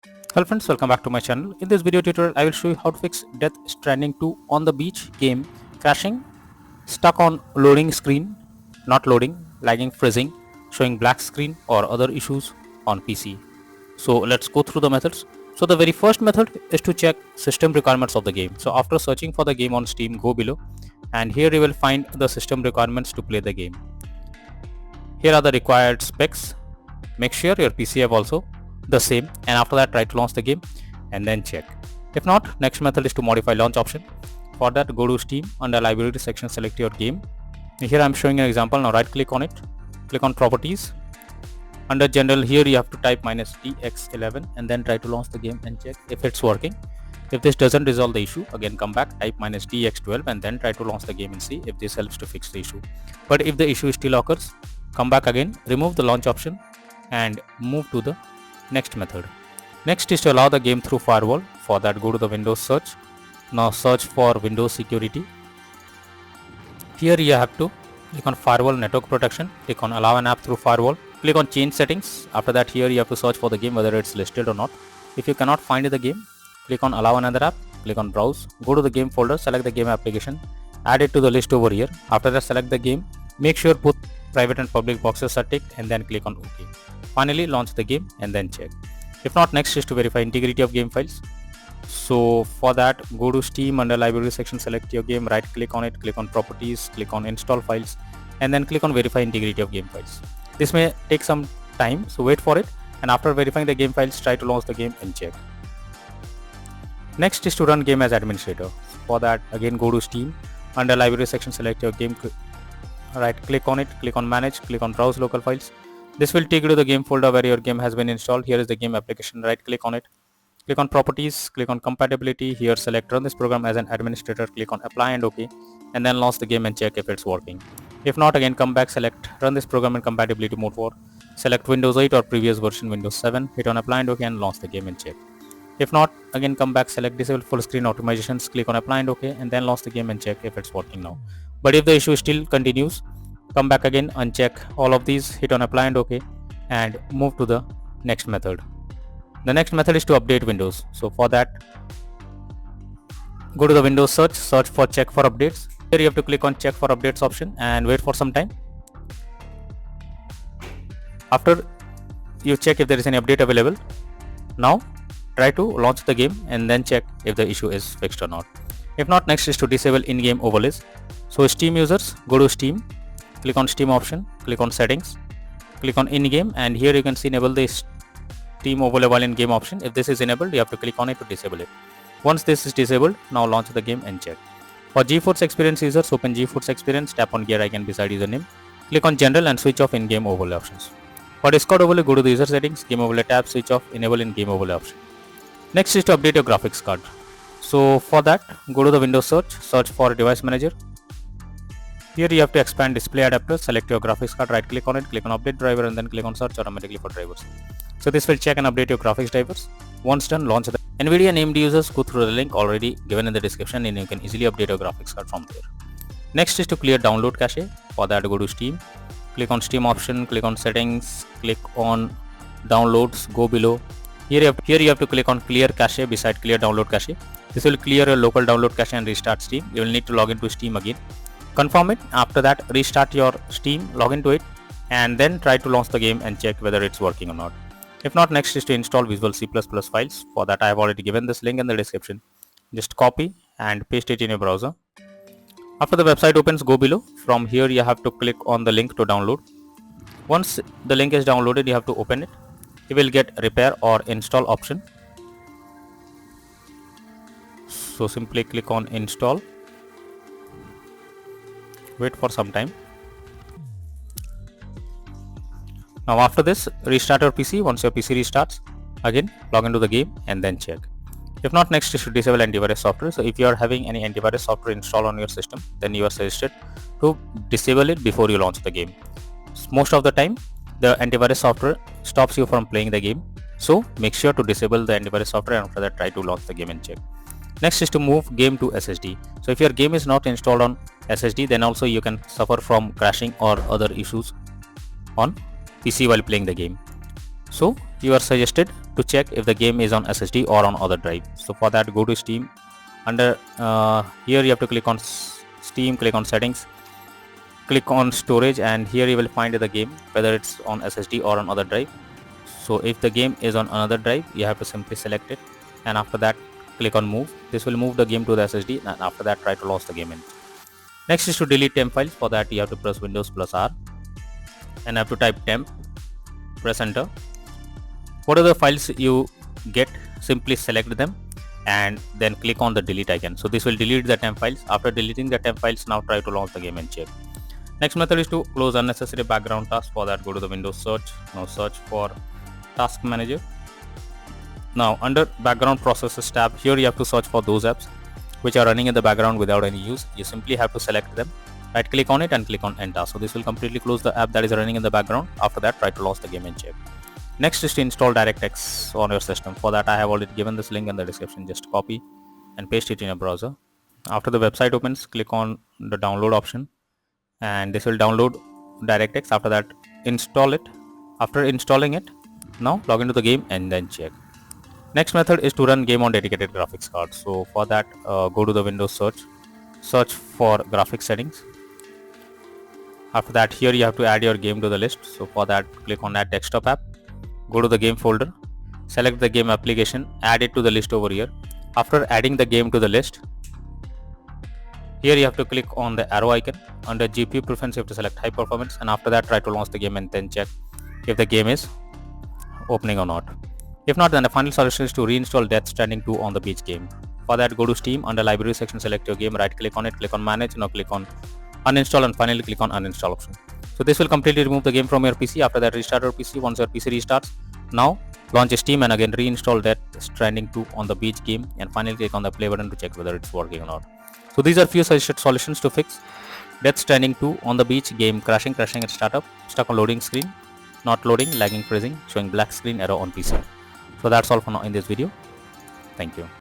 Hello friends, welcome back to my channel. In this video tutorial, I will show you how to fix Death Stranding 2 on the beach game crashing, stuck on loading screen, not loading, lagging, freezing, showing black screen or other issues on PC. So let's go through the methods. So the very first method is to check system requirements of the game. So after searching for the game on Steam, go below and here you will find the system requirements to play the game. Here are the required specs. Make sure your PC have also the same, and after that try to launch the game and then check. If not, next method is to modify launch option. For that, go to Steam, under library section select your game. Here I am showing an example. Now right click on it, click on properties. Under general, here you have to type -dx11 and then try to launch the game and check if it's working. If this doesn't resolve the issue, again come back, type -dx12 and then try to launch the game and see if this helps to fix the issue. But if the issue still occurs, come back again, remove the launch option and move to the next method. Next is to allow the game through firewall. For that, go to the Windows search. Now search for Windows security. Here you have to click on firewall network protection, click on allow an app through firewall, click on change settings. After that, here you have to search for the game whether it's listed or not. If you cannot find the game, click on allow another app, click on browse, go to the game folder, select the game application, add it to the list over here. After that, select the game, make sure both private and public boxes are ticked and then click on OK. Finally, launch the game and then check. If not, next is to verify integrity of game files. So for that, go to Steam, under library section select your game, right click on it, click on properties, click on install files and then click on verify integrity of game files. This may take some time, so wait for it, and after verifying the game files, try to launch the game and check. Next is to run game as administrator. For that, again go to Steam, under library section select your game, right click on it, click on manage, click on browse local files. This will take you to the game folder where your game has been installed. Here is the game application, right click on it, click on properties, click on compatibility. Here select run this program as an administrator, click on apply and OK and then launch the game and check if it's working. If not, again come back, select run this program in compatibility mode 4, select Windows 8 or previous version Windows 7, hit on apply and OK and launch the game and check. If not, again come back, select disable full screen optimizations, click on apply and OK and then launch the game and check if it's working now. But if the issue still continues, come back again, uncheck all of these, hit on apply and OK and move to the next method. The next method is to update Windows. So for that, go to the Windows search for check for updates. Here you have to click on check for updates option and wait for some time. After you check if there is any update available, now try to launch the game and then check if the issue is fixed or not. If not, next is to disable in-game overlays. So Steam users, go to Steam, click on Steam option, click on settings, click on in-game and here you can see enable the Steam overlay while in game option. If this is enabled, you have to click on it to disable it. Once this is disabled, now launch the game and check. For GeForce Experience users, open GeForce Experience, tap on gear icon beside username, click on general and switch off in-game overlay options. For Discord overlay, go to the user settings, game overlay tab, switch off, enable in-game overlay option. Next is to update your graphics card. So for that, go to the Windows search for device manager. Here you have to expand display adapter, select your graphics card, right click on it, click on update driver and then click on search automatically for drivers. So this will check and update your graphics drivers. Once done, launch the NVIDIA named users, go through the link already given in the description and you can easily update your graphics card from there. Next is to clear download cache. For that, go to Steam, click on Steam option, click on settings, click on downloads, go below. Here you have to click on clear cache beside clear download cache. This will clear your local download cache and restart Steam. You will need to log into Steam again. Confirm it. After that, restart your Steam, log into it and then try to launch the game and check whether it's working or not. If not, next is to install Visual C++ files. For that, I have already given this link in the description. Just copy and paste it in your browser. After the website opens, go below. From here, you have to click on the link to download. Once the link is downloaded, you have to open it. You will get repair or install option. So simply click on install. Wait for some time. Now after this, restart your PC. Once your PC restarts, again log into the game and then check. If not, next is to disable antivirus software. So if you are having any antivirus software installed on your system, then you are suggested to disable it before you launch the game. Most of the time, the antivirus software stops you from playing the game. So make sure to disable the antivirus software and after that try to launch the game and check. Next is to move game to SSD. So if your game is not installed on SSD, then also you can suffer from crashing or other issues on PC while playing the game. So you are suggested to check if the game is on SSD or on other drive. So for that, go to Steam. Under here you have to click on Steam, click on settings, click on storage, and here you will find the game whether it's on SSD or on other drive. So if the game is on another drive, you have to simply select it, and after that click on move. This will move the game to the SSD, and after that try to launch the game in. Next is to delete temp files. For that you have to press Windows plus R and have to type temp, press enter. Whatever files you get, simply select them and then click on the delete icon. So this will delete the temp files. After deleting the temp files, now try to launch the game and check. Next method is to close unnecessary background tasks. For that, go to the Windows search. Now search for Task Manager. Now under background processes tab, here you have to search for those apps which are running in the background without any use. You simply have to select them, right click on it and click on enter. So this will completely close the app that is running in the background. After that, try to launch the game and check. Next is to install DirectX on your system. For that, I have already given this link in the description. Just copy and paste it in your browser. After the website opens, click on the download option and this will download DirectX. After that, install it. After installing it, now log into the game and then check. Next method is to run game on dedicated graphics card. So for that, go to the Windows search for graphics settings. After that, here you have to add your game to the list. So for that, click on add desktop app, go to the game folder, select the game application, add it to the list over here. After adding the game to the list, here you have to click on the arrow icon. Under GPU preference, you have to select high performance, and after that try to launch the game and then check if the game is opening or not. If not, then the final solution is to reinstall Death Stranding 2 on the beach game. For that, go to Steam. Under library section, select your game, right click on it, click on manage, now click on uninstall and finally click on uninstall option. So this will completely remove the game from your PC. After that, restart your PC. Once your PC restarts, now launch Steam and again reinstall Death Stranding 2 on the beach game and finally click on the play button to check whether it's working or not. So these are few suggested solutions to fix Death Stranding 2 on the beach game crashing at startup, stuck on loading screen, not loading, lagging, freezing, showing black screen error on PC. So that's all for now in this video. Thank you.